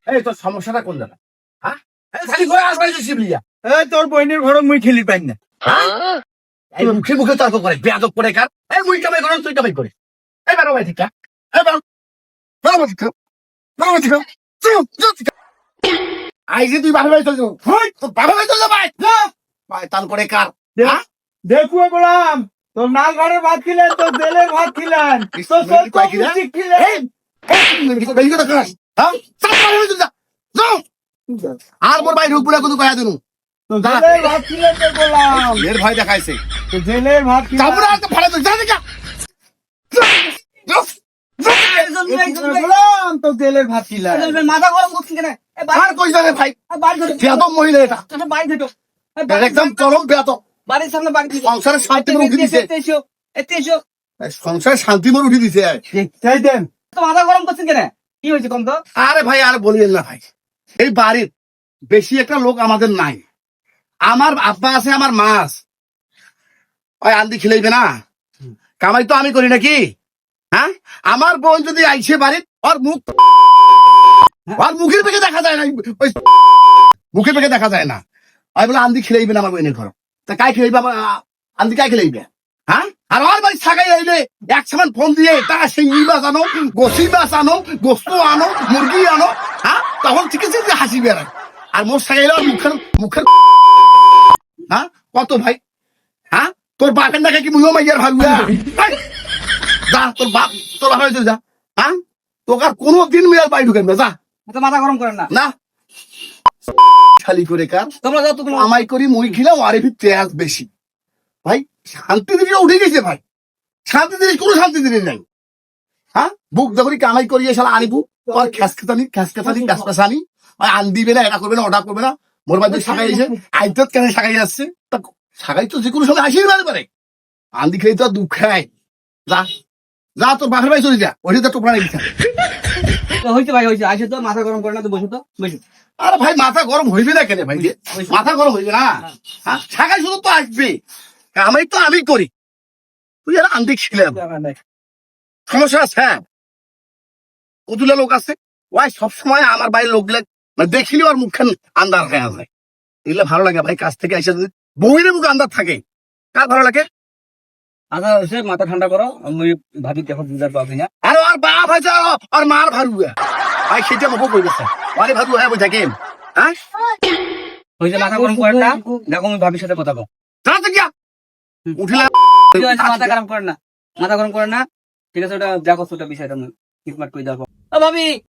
এই তোর সমস্যাটা কোন জায়গা? হ্যাঁ, খালি ঘরে আসবাই শিবলিয়া। তোর বইনের ঘর মুই খেলি পাই না। এই মুখে মুখে তর্ক করে, বেয়াদব করে কার? এই মুই কামাই করেন, তুই কামাই করিস। এই বারো ভাই ঠিক এই বারো আই যে তুই বারো ভাই চলে যাবো, তোর বারো ভাই চলে ভাই ভাই তাল করে কার? দেখুয়া বললাম তোর না ঘরে ভাত খিলেন, তোর জেলে ভাত খিলেন, তোর খিলেন। আর মোর ভাই ঢুকবো না কোনো কয়া দিনু জেলের ভাত খিলেন তো বললাম, এর ভয় দেখাইছে। জেলের ভাত বললাম তো জেলের ভাত খিলেন। মাথা গরম করছি কেন? আর কই যাবে ভাই? বেয়াদব মহিলা এটা, একদম চরম বেয়াদব। বাড়ির সামনে বাড়ি সংসারের শান্তি মোর উঠি দিছে, সংসারের শান্তি মোর উঠি দিছে। চাই দেন তো মাথা গরম করছেন কেন? কি হয়েছে কম তো? আরে ভাই আর বলিয়েন না ভাই, এই বাড়ির বেশি একটা লোক আমাদের নাই। আমার আব্বা আছে, আমার মা আছে। ওই আন্দি খিলাইবে না, কামাই তো আমি করি নাকি? হ্যাঁ, আমার বোন যদি আইছে বাড়ির, ওর মুখের পেকে দেখা যায় না, ওই মুখের পেকে দেখা যায় না। ওই বলে আন্দি খিলাইবে না আমার বোনের ঘর। তা কাই খিলাইবে? আন্দি কাই খিলাইবে? হ্যাঁ, আর আমার বাড়ি ছাগাই আইলে এক সময় ফোন দিয়ে তা শিঙি মাছ আনো, গোসি মাছ আনো, গোস্ত আনো, মুরগি আনো। হ্যাঁ, তখন ঠিক আছে হাসি বেড়ায়। আর মোর ছাগাইলে মুখের মুখের হ্যাঁ কত ভাই? হ্যাঁ, তোর বাপের নাকি কি মুহিও মাইয়ার ভাবুয়া? যা তোর বাপ, তোর বাপ যা। হ্যাঁ, তোকে আর কোনোদিন মেয়ের বাড়ি ঢুকেন না, যা। মাথা গরম করেন না। না খালি করে কার তোমরা যাও তো, তোমার আমাই করি মুই খিলাম, আর একটু তেজ বেশি। ভাই শান্তি দিনে উঠে গেছে ভাই, শান্তি দিনে কোনো শান্তি দিনে নাই। হ্যাঁ, বুক যখন কামাই করিয়ে শালা আনিবু, আর খ্যাসখাতানি গাছপাশানি আন দিবে না, এটা করবে না, ওটা করবে না। মোর বাদ সাগাই এসে আইতত কেন সাগাই যাচ্ছে? তা সাগাই তো যে কোনো সময় আসেই বাড়ি পারে। আন্দি খেয়ে তো আর দুঃখ খায়। যা যা, তোর বাপের বাড়ি চলে যা, ওইটা তো টোপরা রেখে থাকে। হয়েছে ভাই, হয়েছে। আসে তো, মাথা গরম করে না তো, বসে তো, বসে। আরে ভাই মাথা গরম হইবে না কেন ভাই? মাথা গরম হইবে না? হ্যাঁ, সাগাই শুধু তো আসবে, কামাই তো আমি করি। তুই আর আন্দি ছিলাম, সমস্যা আছে? হ্যাঁ, কতগুলা লোক আছে, ওই সবসময় আমার বাড়ির লোকগুলা মানে দেখিলে ওর মুখখান আন্দার হয়ে যায়। এগুলো ভালো লাগে ভাই, কাছ থেকে এসে যদি বউয়ের মুখে আন্দার থাকে, কার ভালো লাগে? আচ্ছা হয়েছে, মাথা ঠান্ডা করো। আমি ভাবি দেখো বুঝার পাবি না। আরে ওর বাপ আছে, ওর মার ভারুয়া ভাই, সেটা মুখও কই গেছে। আরে ভারু হ্যাঁ বই থাকেন। হ্যাঁ, হয়েছে, মাথা গরম করে না। দেখো আমি ভাবির সাথে কথা বল। জানাতে গিয়া উঠিলা। মাথা গরম করে না, মাথা গরম করে না। ঠিক আছে, ওটা দেখো, ওটা বিষয়টা স্মার্ট করে দেখো। ভাবি